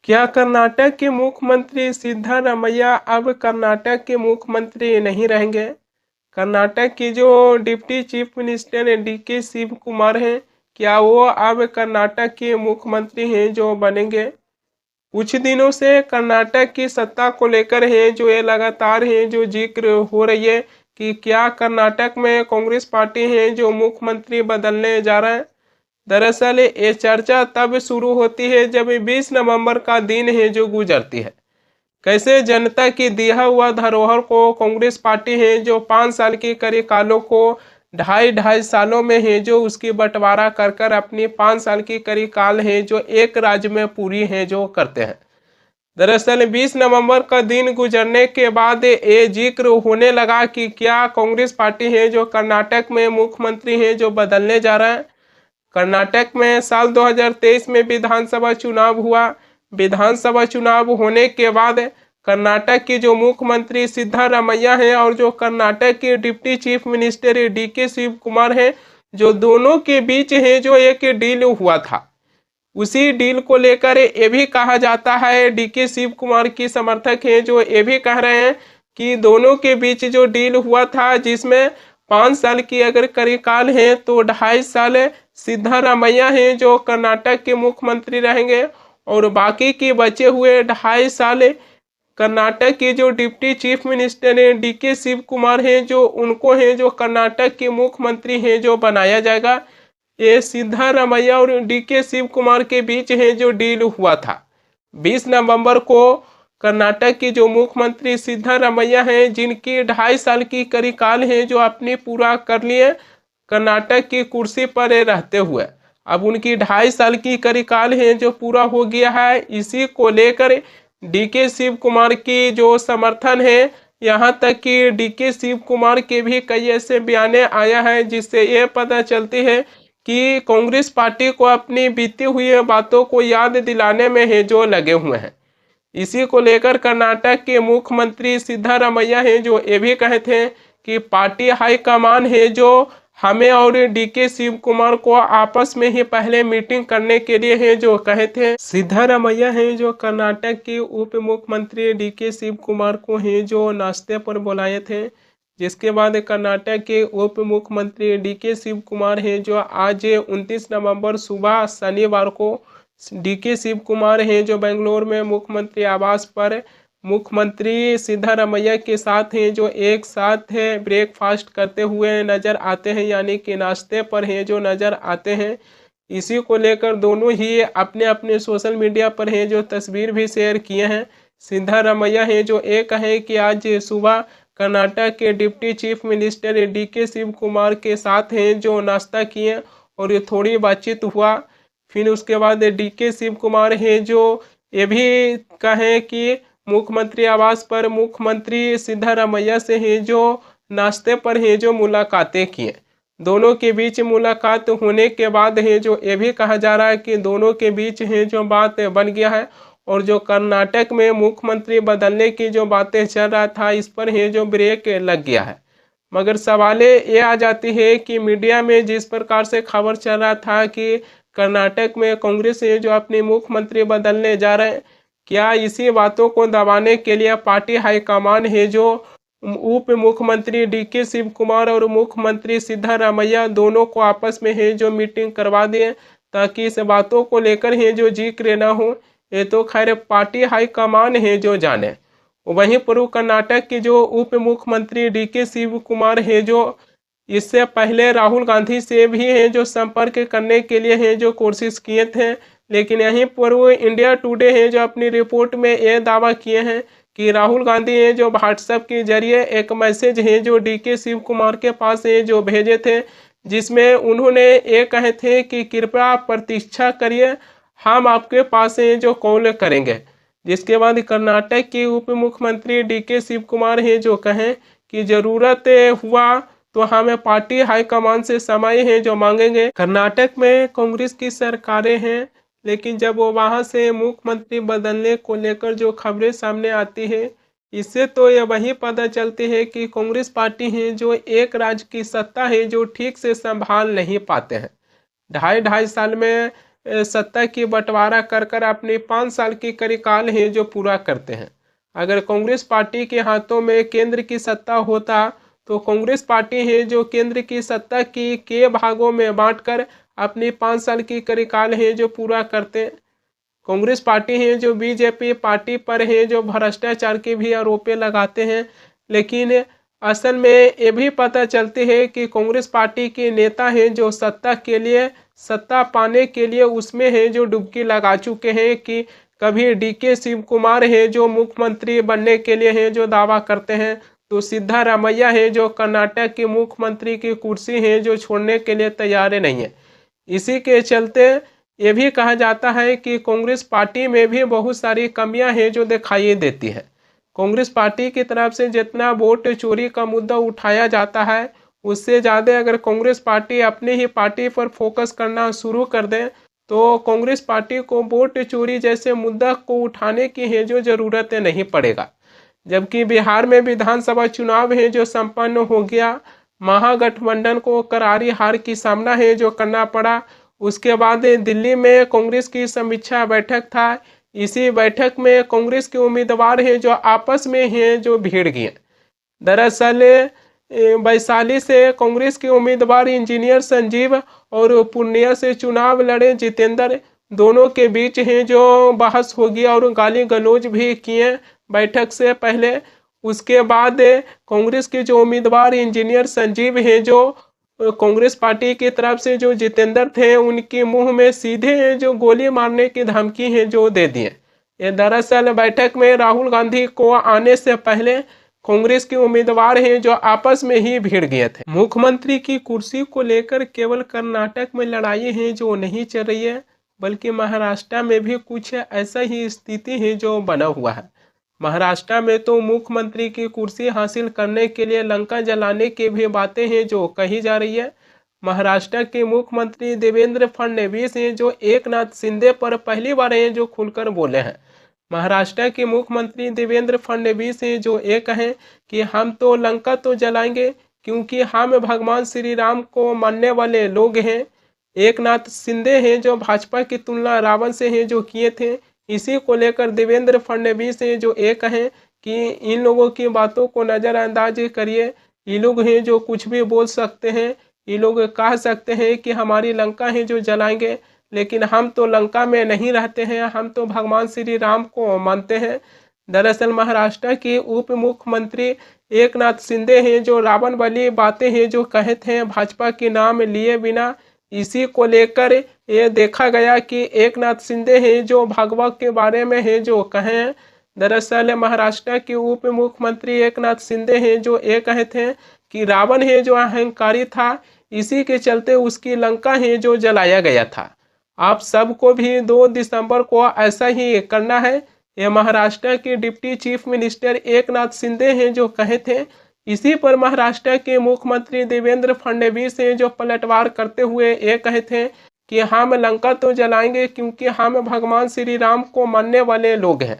क्या कर्नाटक के मुख्यमंत्री सिद्धारमैया अब कर्नाटक के मुख्यमंत्री नहीं रहेंगे? कर्नाटक की जो deputy chief minister DK Shivakumar हैं, क्या वो अब कर्नाटक के मुख्यमंत्री हैं जो बनेंगे? कुछ दिनों से कर्नाटक की सत्ता को लेकर है जो ये लगातार है जो जिक्र हो रही है कि क्या कर्नाटक में कांग्रेस पार्टी है जो मुख्यमंत्री बदलने जा रहा है। दरअसल ये चर्चा तब शुरू होती है जब 20 नवंबर का दिन है जो गुजरती है। कैसे जनता की दिया हुआ धरोहर को कांग्रेस पार्टी है जो 5 साल के कार्यकालों को ढाई ढाई सालों में है जो उसकी बंटवारा कर कर अपनी 5 साल की कार्यकाल है जो एक राज्य में पूरी है जो करते हैं। दरअसल 20 नवंबर का दिन गुजरने के बाद ये जिक्र होने लगा कि क्या कांग्रेस पार्टी है जो कर्नाटक में मुख्यमंत्री है जो बदलने जा रहा है। कर्नाटक में साल 2023 में विधानसभा चुनाव हुआ। विधानसभा चुनाव होने के बाद कर्नाटक की जो मुख्यमंत्री सिद्धारमैया हैं और जो कर्नाटक के deputy chief minister DK Shivakumar हैं, जो दोनों के बीच है जो एक डील हुआ था। उसी डील को लेकर ये भी कहा जाता है, डीके शिव कुमार की समर्थक हैं जो ये भी कह रहे हैं कि दोनों के बीच जो डील हुआ था जिसमें 5 साल की अगर कार्यकाल है तो 2.5 साल सिद्धारमैया हैं जो कर्नाटक के मुख्यमंत्री रहेंगे और बाकी के बचे हुए 2.5 साल कर्नाटक के जो डिप्टी चीफ मिनिस्टर हैं डीके शिव कुमार हैं जो उनको हैं जो कर्नाटक के मुख्यमंत्री हैं जो बनाया जाएगा। ये सिद्धारमैया और डीके शिव कुमार के बीच है जो डील हुआ था। 20 नवंबर को कर्नाटक के जो मुख्यमंत्री सिद्धारमैया हैं जिनकी 2.5 साल की कार्यकाल है जो अपनी पूरा कर लिए कर्नाटक की कुर्सी पर रहते हुए, अब उनकी 2.5 साल की कार्यकाल है जो पूरा हो गया है। इसी को लेकर डीके शिव कुमार की जो समर्थन है, यहाँ तक कि डीके शिव कुमार के भी कई ऐसे बयाने आया है जिससे यह पता चलती है कि कांग्रेस पार्टी को अपनी बीती हुई बातों को याद दिलाने में है जो लगे हुए हैं। इसी को लेकर कर्नाटक के मुख्यमंत्री सिद्धारमैया हैं जो ये भी कहे थे कि पार्टी हाईकमान है जो हमें और डीके शिव कुमार को आपस में ही पहले मीटिंग करने के लिए है जो कहे थे। सिद्धारमैया हैं जो कर्नाटक के उप मुख्यमंत्री डीके शिव कुमार को हैं जो नाश्ते पर बुलाए थे, जिसके बाद कर्नाटक के उप मुख्यमंत्री डीके शिव कुमार हैं जो आज 29 नवंबर सुबह शनिवार को डीके शिव कुमार हैं जो बेंगलोर में मुख्यमंत्री आवास पर मुख्यमंत्री सिद्धारमैया के साथ हैं जो एक साथ है ब्रेकफास्ट करते हुए नजर आते हैं, यानी कि नाश्ते पर हैं जो नजर आते हैं। इसी को लेकर दोनों ही अपने अपने सोशल मीडिया पर हैं जो तस्वीर भी शेयर किए हैं। सिद्धारमैया हैं जो एक है कि आज सुबह कर्नाटक के deputy chief minister DK Shivakumar के साथ हैं जो नाश्ता किए और ये थोड़ी बातचीत हुआ। फिर उसके बाद डीके शिव कुमार हैं जो ये भी कहें कि मुख्यमंत्री आवास पर मुख्यमंत्री सिद्धारमैया से हैं जो नाश्ते पर हैं जो मुलाकातें किए। दोनों के बीच मुलाकात होने के बाद है जो ये भी कहा जा रहा है कि दोनों के बीच है जो बात बन गया है और जो कर्नाटक में मुख्यमंत्री बदलने की जो बातें चल रहा था इस पर है जो ब्रेक लग गया है। मगर सवाल ये आ जाती है कि मीडिया में जिस प्रकार से खबर चल रहा था कि कर्नाटक में कांग्रेस है जो अपने मुख्यमंत्री बदलने जा रहे हैं, क्या इसी बातों को दबाने के लिए पार्टी हाईकमान है जो उप मुख्यमंत्री डीके शिव कुमार और मुख्यमंत्री सिद्धारमैया दोनों को आपस में है जो मीटिंग करवा दिए ताकि इस बातों को लेकर है जो जिक्र ना हो। ये तो खैर पार्टी हाईकमान है जो जाने। वहीं पर कर्नाटक के जो उप मुख्यमंत्री डीके शिव कुमार है जो इससे पहले राहुल गांधी से भी है जो संपर्क करने के लिए है जो कोशिश किए थे, लेकिन यहीं पर वो इंडिया टुडे है जो अपनी रिपोर्ट में ये दावा किए हैं कि राहुल गांधी है जो व्हाट्सएप के जरिए एक मैसेज है जो डीके शिव कुमार के पास है जो भेजे थे, जिसमें उन्होंने ये कहे थे कि कृपया प्रतीक्षा करिए, हम आपके पास है जो कॉल करेंगे। जिसके बाद कर्नाटक के उप मुख्यमंत्री डीके शिव कुमार है जो कहें कि जरूरत हुआ तो हमें पार्टी हाईकमान से समय है जो मांगेंगे। कर्नाटक में कांग्रेस की सरकारें हैं, लेकिन जब वो वहाँ से मुख्यमंत्री बदलने को लेकर जो खबरें सामने आती है इससे तो यह वही पता चलती है कि कांग्रेस पार्टी है जो एक राज्य की सत्ता है जो ठीक से संभाल नहीं पाते हैं। ढाई ढाई साल में सत्ता की बंटवारा कर कर अपने 5 साल की कार्यकाल है जो पूरा करते हैं। अगर कांग्रेस पार्टी के हाथों में केंद्र की सत्ता होता तो कांग्रेस पार्टी है जो केंद्र की सत्ता की के भागों में बांटकर अपनी 5 साल की कार्यकाल है जो पूरा करते। कांग्रेस पार्टी है जो बीजेपी पार्टी पर है जो भ्रष्टाचार के भी आरोप लगाते हैं, लेकिन असल में ये भी पता चलती है कि कांग्रेस पार्टी के नेता हैं जो सत्ता पाने के लिए उसमें है जो डुबकी लगा चुके हैं कि कभी डीके शिव कुमार है जो मुख्यमंत्री बनने के लिए है जो दावा करते हैं, तो सिद्धारमैया है जो कर्नाटक के मुख्यमंत्री की कुर्सी है जो छोड़ने के लिए तैयार नहीं है। इसी के चलते ये भी कहा जाता है कि कांग्रेस पार्टी में भी बहुत सारी कमियां हैं जो दिखाई देती है। कांग्रेस पार्टी की तरफ से जितना वोट चोरी का मुद्दा उठाया जाता है उससे ज़्यादा अगर कांग्रेस पार्टी अपनी ही पार्टी पर फोकस करना शुरू कर दे तो कांग्रेस पार्टी को वोट चोरी जैसे मुद्दा को उठाने की है जो ज़रूरत नहीं पड़ेगा। जबकि बिहार में विधानसभा चुनाव है जो संपन्न हो गया, महागठबंधन को करारी हार की सामना है जो करना पड़ा। उसके बाद दिल्ली में कांग्रेस की समीक्षा बैठक था। इसी बैठक में कांग्रेस के उम्मीदवार हैं जो आपस में हैं जो भिड़ गए। दरअसल वैशाली से कांग्रेस के उम्मीदवार इंजीनियर संजीव और पूर्णिया से चुनाव लड़े जितेंद्र, दोनों के बीच हैं जो बहस हो गया और गाली गलौज भी किए बैठक से पहले। उसके बाद कांग्रेस के जो उम्मीदवार इंजीनियर संजीव हैं जो कांग्रेस पार्टी की तरफ से जो जितेंद्र थे उनके मुंह में सीधे जो गोली मारने की धमकी है जो दे दिए। ये दरअसल बैठक में राहुल गांधी को आने से पहले कांग्रेस के उम्मीदवार हैं जो आपस में ही भिड़ गए थे। मुख्यमंत्री की कुर्सी को लेकर केवल कर्नाटक में लड़ाई है जो नहीं चल रही है, बल्कि महाराष्ट्र में भी कुछ ऐसा ही स्थिति है जो बना हुआ है। महाराष्ट्र में तो मुख्यमंत्री की कुर्सी हासिल करने के लिए लंका जलाने की भी बातें हैं जो कही जा रही है। महाराष्ट्र के मुख्यमंत्री देवेंद्र फडणवीस हैं जो एकनाथ शिंदे पर पहली बार हैं जो खुलकर बोले हैं। महाराष्ट्र के मुख्यमंत्री देवेंद्र फडणवीस हैं जो ये कहें कि हम तो लंका तो जलाएंगे क्योंकि हम भगवान श्री राम को मानने वाले लोग हैं। एकनाथ शिंदे हैं जो भाजपा की तुलना रावण से हैं जो किए थे। इसी को लेकर देवेंद्र फडणवीस हैं जो ये कहें कि इन लोगों की बातों को नज़रअंदाज करिए, ये लोग हैं जो कुछ भी बोल सकते हैं, ये लोग कह सकते हैं कि हमारी लंका है जो जलाएंगे, लेकिन हम तो लंका में नहीं रहते हैं, हम तो भगवान श्री राम को मानते हैं। दरअसल महाराष्ट्र के उप मुख्यमंत्री एकनाथ शिंदे हैं जो रावण वाली बातें हैं जो कहते हैं भाजपा के नाम लिए बिना। इसी को लेकर ये देखा गया कि एकनाथ शिंदे हैं जो भगवा के बारे में है जो कहें। दरअसल महाराष्ट्र के उप मुख्यमंत्री एकनाथ शिंदे हैं जो ये कहते हैं कि रावण है जो अहंकारी था, इसी के चलते उसकी लंका है जो जलाया गया था। आप सबको भी 2 दिसंबर को ऐसा ही करना है, ये महाराष्ट्र के deputy chief minister Eknath Shinde हैं जो कहे थे। इसी पर महाराष्ट्र के मुख्यमंत्री देवेंद्र फडणवीस हैं जो पलटवार करते हुए ये कहे थे कि हम लंका तो जलाएंगे क्योंकि हम भगवान श्री राम को मानने वाले लोग हैं।